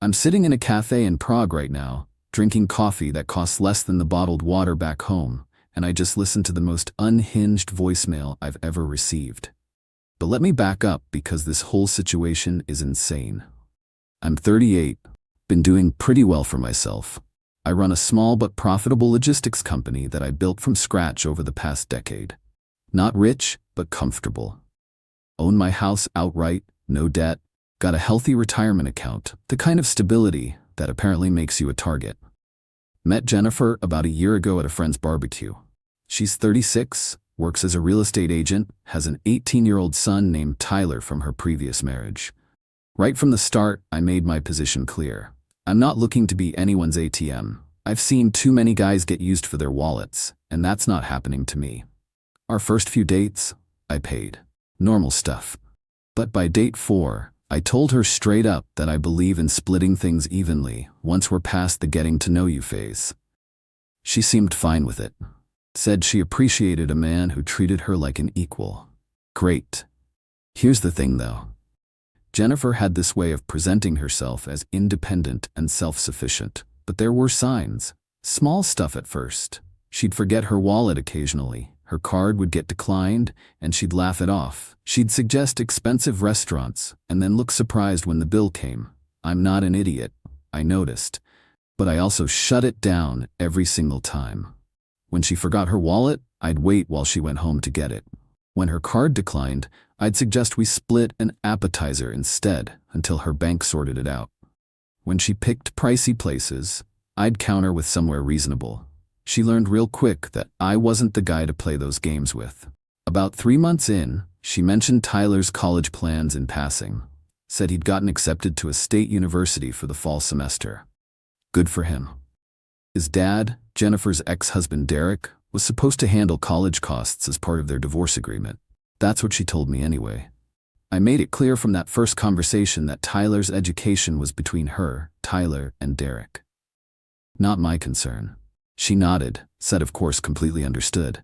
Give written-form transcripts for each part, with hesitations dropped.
I'm sitting in a cafe in Prague right now, drinking coffee that costs less than the bottled water back home, and I just listened to the most unhinged voicemail I've ever received. But let me back up because this whole situation is insane. I'm 38, been doing pretty well for myself. I run a small but profitable logistics company that I built from scratch over the past decade. Not rich, but comfortable. Own my house outright, no debt, got a healthy retirement account, the kind of stability that apparently makes you a target. Met Jennifer about a year ago at a friend's barbecue. She's 36, works as a real estate agent, has an 18-year-old son named Tyler from her previous marriage. Right from the start, I made my position clear. I'm not looking to be anyone's ATM. I've seen too many guys get used for their wallets, and that's not happening to me. Our first few dates, I paid. Normal stuff. But by date 4, I told her straight up that I believe in splitting things evenly once we're past the getting to know you phase. She seemed fine with it. Said she appreciated a man who treated her like an equal. Great. Here's the thing though. Jennifer had this way of presenting herself as independent and self-sufficient, but there were signs. Small stuff at first. She'd forget her wallet occasionally, her card would get declined, and she'd laugh it off. She'd suggest expensive restaurants, and then look surprised when the bill came. I'm not an idiot, I noticed, but I also shut it down every single time. When she forgot her wallet, I'd wait while she went home to get it. When her card declined, I'd suggest we split an appetizer instead until her bank sorted it out. When she picked pricey places, I'd counter with somewhere reasonable. She learned real quick that I wasn't the guy to play those games with. About 3 months in, she mentioned Tyler's college plans in passing. Said he'd gotten accepted to a state university for the fall semester. Good for him. His dad, Jennifer's ex-husband Derek, was supposed to handle college costs as part of their divorce agreement. That's what she told me anyway. I made it clear from that first conversation that Tyler's education was between her, Tyler, and Derek. Not my concern. She nodded, said of course completely understood.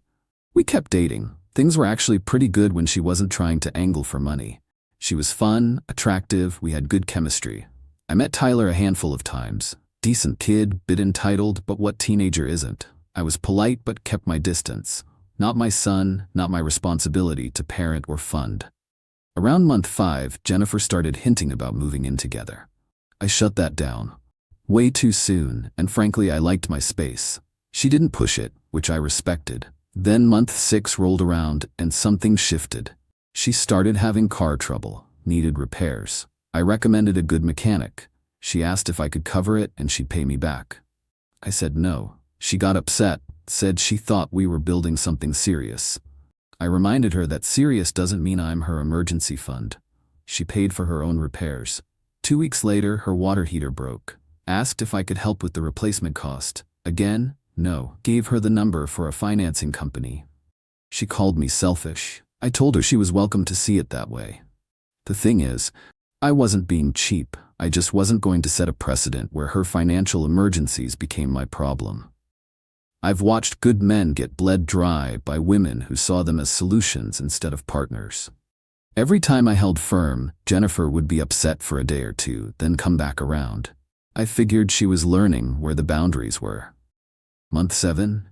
We kept dating. Things were actually pretty good when she wasn't trying to angle for money. She was fun, attractive, we had good chemistry. I met Tyler a handful of times. Decent kid, bit entitled, but what teenager isn't? I was polite but kept my distance. Not my son, not my responsibility to parent or fund. Around month 5, Jennifer started hinting about moving in together. I shut that down. Way too soon, and frankly I liked my space. She didn't push it, which I respected. Then month 6 rolled around and something shifted. She started having car trouble, needed repairs. I recommended a good mechanic. She asked if I could cover it and she'd pay me back. I said no. She got upset, said she thought we were building something serious. I reminded her that serious doesn't mean I'm her emergency fund. She paid for her own repairs. 2 weeks later, her water heater broke. Asked if I could help with the replacement cost. Again, no. Gave her the number for a financing company. She called me selfish. I told her she was welcome to see it that way. The thing is, I wasn't being cheap. I just wasn't going to set a precedent where her financial emergencies became my problem. I've watched good men get bled dry by women who saw them as solutions instead of partners. Every time I held firm, Jennifer would be upset for a day or two, then come back around. I figured she was learning where the boundaries were. Month 7,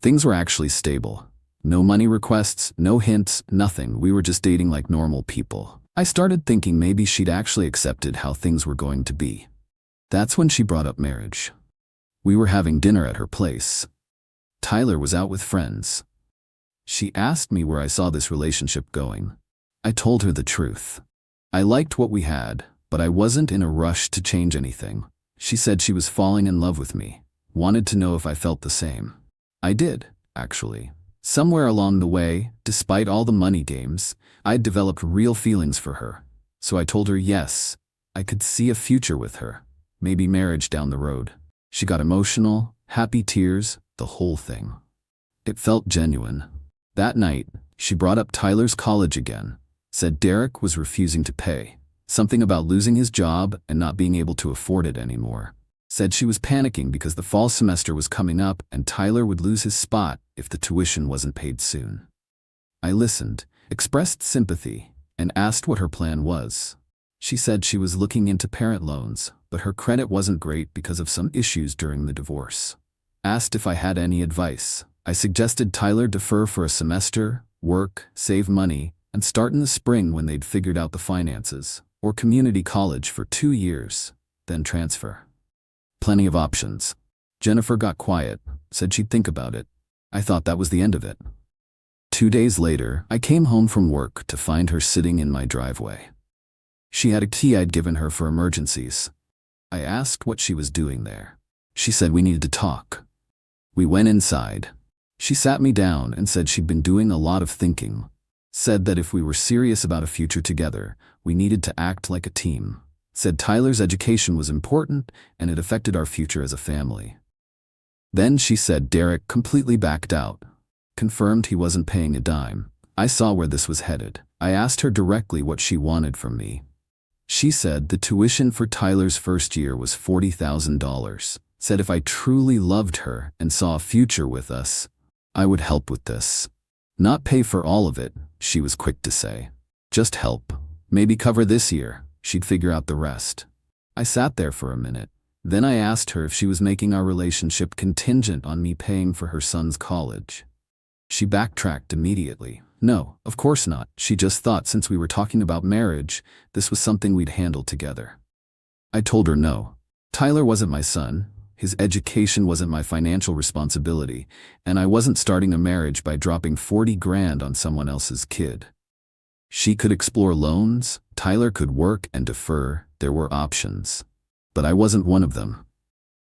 things were actually stable. No money requests, no hints, nothing. We were just dating like normal people. I started thinking maybe she'd actually accepted how things were going to be. That's when she brought up marriage. We were having dinner at her place. Tyler was out with friends. She asked me where I saw this relationship going. I told her the truth. I liked what we had, but I wasn't in a rush to change anything. She said she was falling in love with me, wanted to know if I felt the same. I did, actually. Somewhere along the way, despite all the money games, I'd developed real feelings for her. So I told her yes, I could see a future with her, maybe marriage down the road. She got emotional, happy tears, the whole thing. It felt genuine. That night, she brought up Tyler's college again, said Derek was refusing to pay, something about losing his job and not being able to afford it anymore. Said she was panicking because the fall semester was coming up and Tyler would lose his spot if the tuition wasn't paid soon. I listened, expressed sympathy, and asked what her plan was. She said she was looking into parent loans, but her credit wasn't great because of some issues during the divorce. Asked if I had any advice. I suggested Tyler defer for a semester, work, save money, and start in the spring when they'd figured out the finances, or community college for 2 years, then transfer. Plenty of options. Jennifer got quiet, said she'd think about it. I thought that was the end of it. 2 days later, I came home from work to find her sitting in my driveway. She had a key I'd given her for emergencies. I asked what she was doing there. She said we needed to talk. We went inside. She sat me down and said she'd been doing a lot of thinking. Said that if we were serious about a future together, we needed to act like a team. Said Tyler's education was important and it affected our future as a family. Then she said Derek completely backed out. Confirmed he wasn't paying a dime. I saw where this was headed. I asked her directly what she wanted from me. She said the tuition for Tyler's first year was $40,000. Said if I truly loved her and saw a future with us, I would help with this. Not pay for all of it, she was quick to say. Just help. Maybe cover this year. She'd figure out the rest. I sat there for a minute. Then I asked her if she was making our relationship contingent on me paying for her son's college. She backtracked immediately. No, of course not. She just thought since we were talking about marriage, this was something we'd handle together. I told her no. Tyler wasn't my son. His education wasn't my financial responsibility, and I wasn't starting a marriage by dropping 40 grand on someone else's kid. She could explore loans, Tyler could work and defer, there were options. But I wasn't one of them.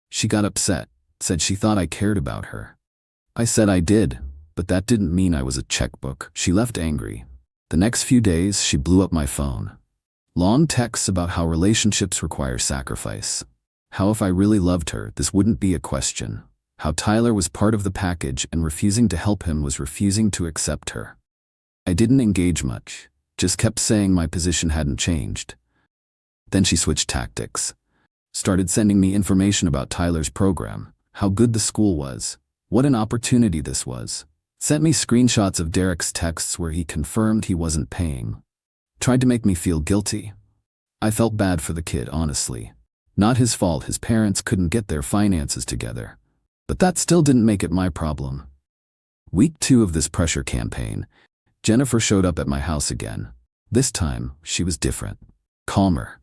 She got upset, said she thought I cared about her. I said I did, but that didn't mean I was a checkbook. She left angry. The next few days, she blew up my phone. Long texts about how relationships require sacrifice. How if I really loved her, this wouldn't be a question. How Tyler was part of the package and refusing to help him was refusing to accept her. I didn't engage much, just kept saying my position hadn't changed. Then she switched tactics. Started sending me information about Tyler's program, how good the school was, what an opportunity this was. Sent me screenshots of Derek's texts where he confirmed he wasn't paying. Tried to make me feel guilty. I felt bad for the kid, honestly. Not his fault his parents couldn't get their finances together. But that still didn't make it my problem. Week 2 of this pressure campaign, Jennifer showed up at my house again. This time, she was different. Calmer.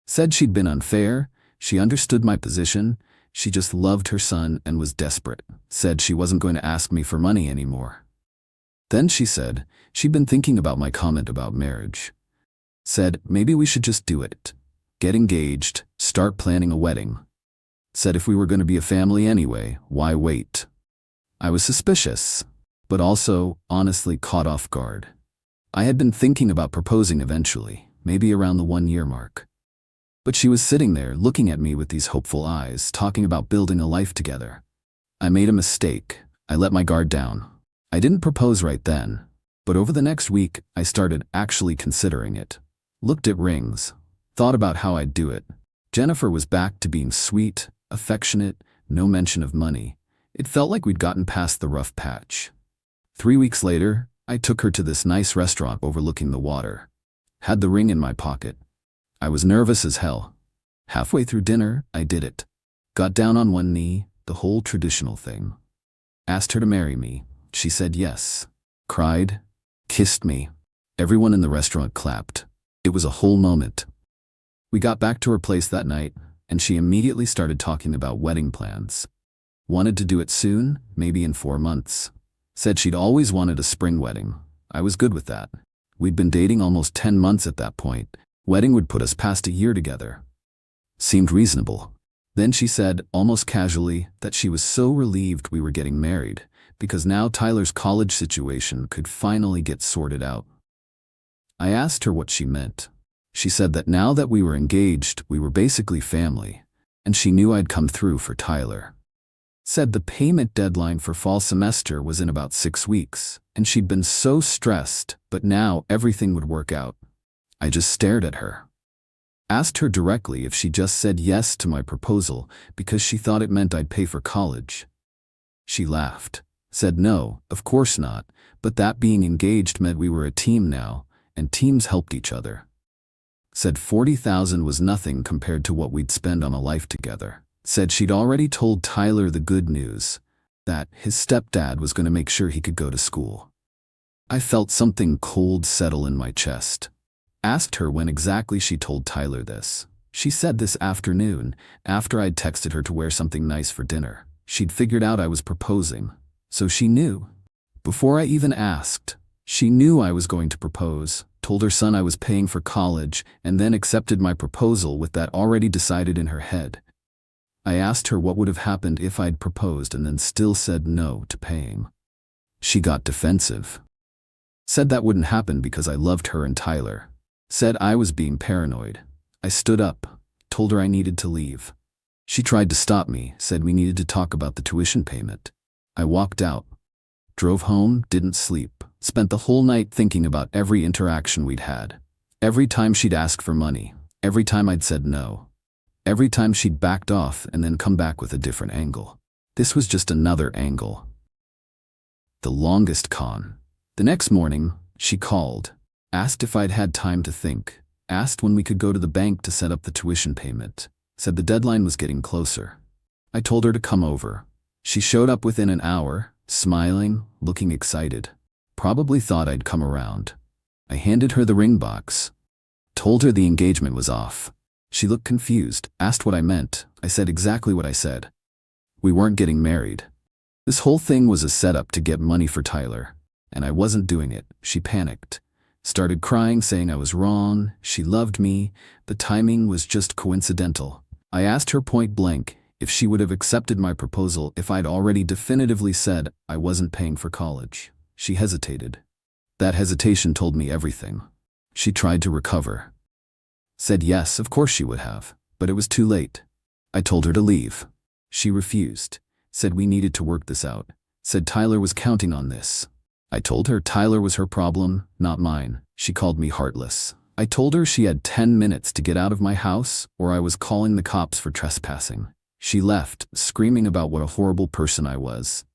Said she'd been unfair, she understood my position, she just loved her son and was desperate. Said she wasn't going to ask me for money anymore. Then she said she'd been thinking about my comment about marriage. Said maybe we should just do it. Get engaged, start planning a wedding. Said if we were going to be a family anyway, why wait? I was suspicious, but also, honestly, caught off guard. I had been thinking about proposing eventually, maybe around the 1-year mark. But she was sitting there looking at me with these hopeful eyes, talking about building a life together. I made a mistake. I let my guard down. I didn't propose right then, but over the next week, I started actually considering it. Looked at rings, thought about how I'd do it. Jennifer was back to being sweet, affectionate, no mention of money. It felt like we'd gotten past the rough patch. 3 weeks later, I took her to this nice restaurant overlooking the water. Had the ring in my pocket. I was nervous as hell. Halfway through dinner, I did it. Got down on one knee, the whole traditional thing. Asked her to marry me. She said yes. Cried. Kissed me. Everyone in the restaurant clapped. It was a whole moment. We got back to her place that night, and she immediately started talking about wedding plans. Wanted to do it soon, maybe in 4 months. Said she'd always wanted a spring wedding. I was good with that. We'd been dating almost 10 months at that point. Wedding would put us past a year together. Seemed reasonable. Then she said, almost casually, that she was so relieved we were getting married, because now Tyler's college situation could finally get sorted out. I asked her what she meant. She said that now that we were engaged, we were basically family, and she knew I'd come through for Tyler. Said the payment deadline for fall semester was in about 6 weeks, and she'd been so stressed, but now everything would work out. I just stared at her. Asked her directly if she just said yes to my proposal because she thought it meant I'd pay for college. She laughed, said no, of course not, but that being engaged meant we were a team now, and teams helped each other. Said 40,000 was nothing compared to what we'd spend on a life together. Said she'd already told Tyler the good news, that his stepdad was going to make sure he could go to school. I felt something cold settle in my chest. Asked her when exactly she told Tyler this. She said this afternoon, after I'd texted her to wear something nice for dinner. She'd figured out I was proposing, so she knew. Before I even asked, she knew I was going to propose, told her son I was paying for college, and then accepted my proposal with that already decided in her head. I asked her what would have happened if I'd proposed and then still said no to paying. She got defensive. Said that wouldn't happen because I loved her and Tyler. Said I was being paranoid. I stood up, told her I needed to leave. She tried to stop me, said we needed to talk about the tuition payment. I walked out. Drove home, didn't sleep. Spent the whole night thinking about every interaction we'd had. Every time she'd asked for money. Every time I'd said no. Every time she'd backed off and then come back with a different angle. This was just another angle. The longest con. The next morning, she called. Asked if I'd had time to think. Asked when we could go to the bank to set up the tuition payment. Said the deadline was getting closer. I told her to come over. She showed up within an hour, smiling, looking excited. Probably thought I'd come around. I handed her the ring box. Told her the engagement was off. She looked confused, asked what I meant. I said exactly what I said. We weren't getting married. This whole thing was a setup to get money for Tyler, and I wasn't doing it. She panicked. Started crying, saying I was wrong, she loved me, the timing was just coincidental. I asked her point blank if she would have accepted my proposal if I'd already definitively said I wasn't paying for college. She hesitated. That hesitation told me everything. She tried to recover. Said yes, of course she would have, but it was too late. I told her to leave. She refused. Said we needed to work this out. Said Tyler was counting on this. I told her Tyler was her problem, not mine. She called me heartless. I told her she had 10 minutes to get out of my house or I was calling the cops for trespassing. She left, screaming about what a horrible person I was.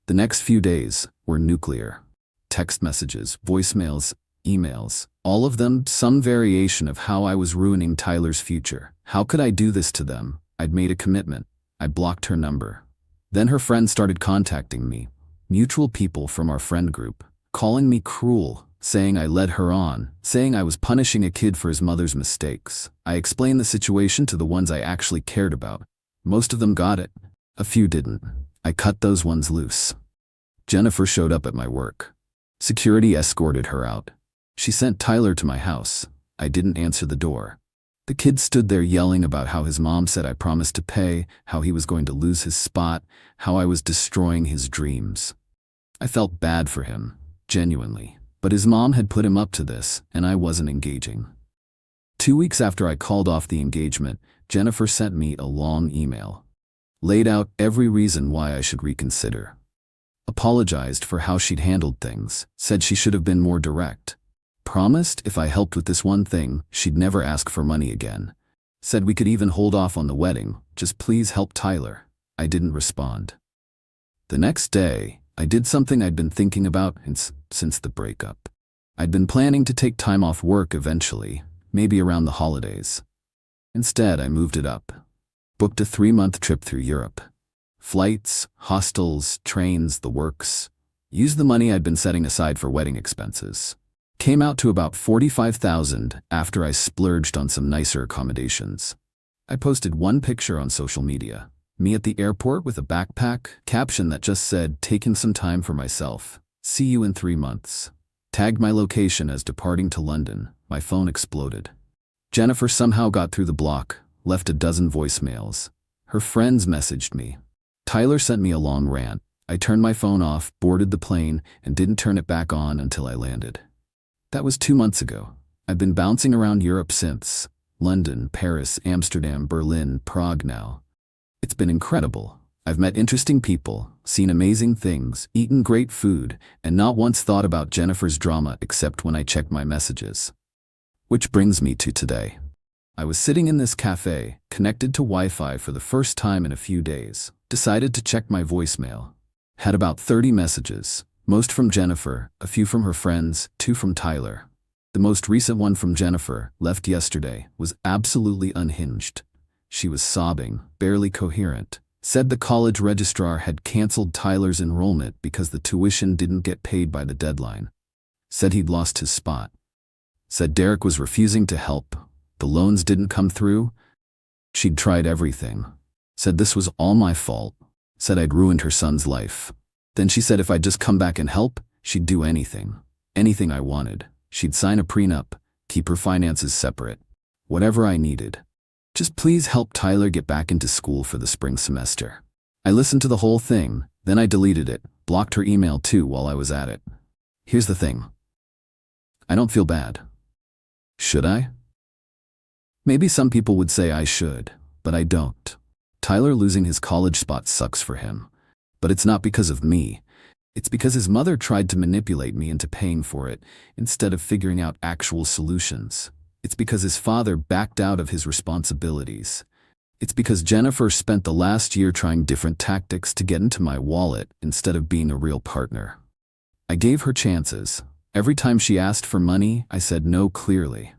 The next few days were nuclear. Text messages, voicemails, emails, all of them some variation of how I was ruining Tyler's future. How could I do this to them? I'd made a commitment. I blocked her number. Then her friends started contacting me, mutual people from our friend group, calling me cruel, saying I led her on, saying I was punishing a kid for his mother's mistakes. I explained the situation to the ones I actually cared about. Most of them got it. A few didn't. I cut those ones loose. Jennifer showed up at my work. Security escorted her out. She sent Tyler to my house. I didn't answer the door. The kid stood there yelling about how his mom said I promised to pay, how he was going to lose his spot, how I was destroying his dreams. I felt bad for him, genuinely. But his mom had put him up to this, and I wasn't engaging. 2 weeks after I called off the engagement, Jennifer sent me a long email. Laid out every reason why I should reconsider. Apologized for how she'd handled things, said she should have been more direct. Promised if I helped with this one thing, she'd never ask for money again. Said we could even hold off on the wedding, just please help Tyler. I didn't respond. The next day, I did something I'd been thinking about since the breakup. I'd been planning to take time off work eventually, maybe around the holidays. Instead, I moved it up. Booked a 3-month trip through Europe. Flights, hostels, trains, the works. Used the money I'd been setting aside for wedding expenses. Came out to about $45,000 after I splurged on some nicer accommodations. I posted one picture on social media. Me at the airport with a backpack, caption that just said, taking some time for myself. See you in 3 months. Tagged my location as departing to London. My phone exploded. Jennifer somehow got through the block, left a dozen voicemails. Her friends messaged me. Tyler sent me a long rant. I turned my phone off, boarded the plane, and didn't turn it back on until I landed. That was 2 months ago. I've been bouncing around Europe since. London, Paris, Amsterdam, Berlin, Prague now. It's been incredible. I've met interesting people, seen amazing things, eaten great food, and not once thought about Jennifer's drama except when I checked my messages. Which brings me to today. I was sitting in this cafe, connected to Wi-Fi for the first time in a few days. Decided to check my voicemail. Had about 30 messages. Most from Jennifer, a few from her friends, 2 from Tyler. The most recent one from Jennifer, left yesterday, was absolutely unhinged. She was sobbing, barely coherent. Said the college registrar had canceled Tyler's enrollment because the tuition didn't get paid by the deadline. Said he'd lost his spot. Said Derek was refusing to help. The loans didn't come through. She'd tried everything. Said this was all my fault. Said I'd ruined her son's life. Then she said if I'd just come back and help, she'd do anything. Anything I wanted. She'd sign a prenup, keep her finances separate. Whatever I needed. Just please help Tyler get back into school for the spring semester. I listened to the whole thing, then I deleted it, blocked her email too while I was at it. Here's the thing. I don't feel bad. Should I? Maybe some people would say I should, but I don't. Tyler losing his college spot sucks for him. But it's not because of me. It's because his mother tried to manipulate me into paying for it instead of figuring out actual solutions. It's because his father backed out of his responsibilities. It's because Jennifer spent the last year trying different tactics to get into my wallet instead of being a real partner. I gave her chances. Every time she asked for money, I said no clearly.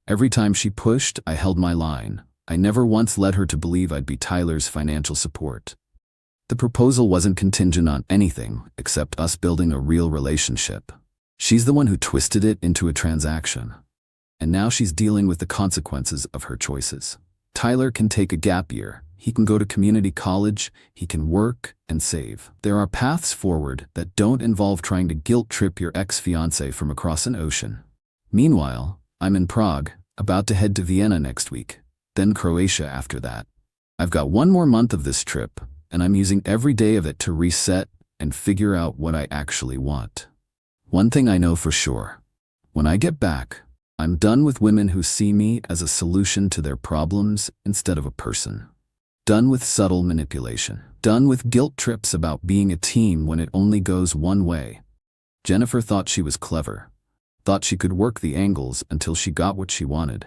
Every time she pushed, I held my line. I never once led her to believe I'd be Tyler's financial support. The proposal wasn't contingent on anything except us building a real relationship. She's the one who twisted it into a transaction. And now she's dealing with the consequences of her choices. Tyler can take a gap year. He can go to community college. He can work and save. There are paths forward that don't involve trying to guilt trip your ex-fiancé from across an ocean. Meanwhile, I'm in Prague, about to head to Vienna next week, then Croatia after that. I've got one more month of this trip, and I'm using every day of it to reset and figure out what I actually want. One thing I know for sure. When I get back, I'm done with women who see me as a solution to their problems instead of a person. Done with subtle manipulation. Done with guilt trips about being a team when it only goes one way. Jennifer thought she was clever. Thought she could work the angles until she got what she wanted.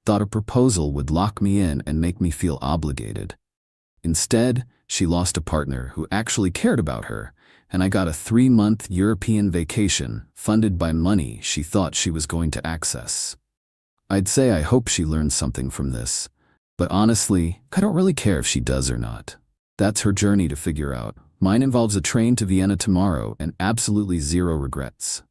Thought a proposal would lock me in and make me feel obligated. Instead, she lost a partner who actually cared about her, and I got a 3-month European vacation funded by money she thought she was going to access. I'd say I hope she learns something from this, but honestly, I don't really care if she does or not. That's her journey to figure out. Mine involves a train to Vienna tomorrow and absolutely zero regrets.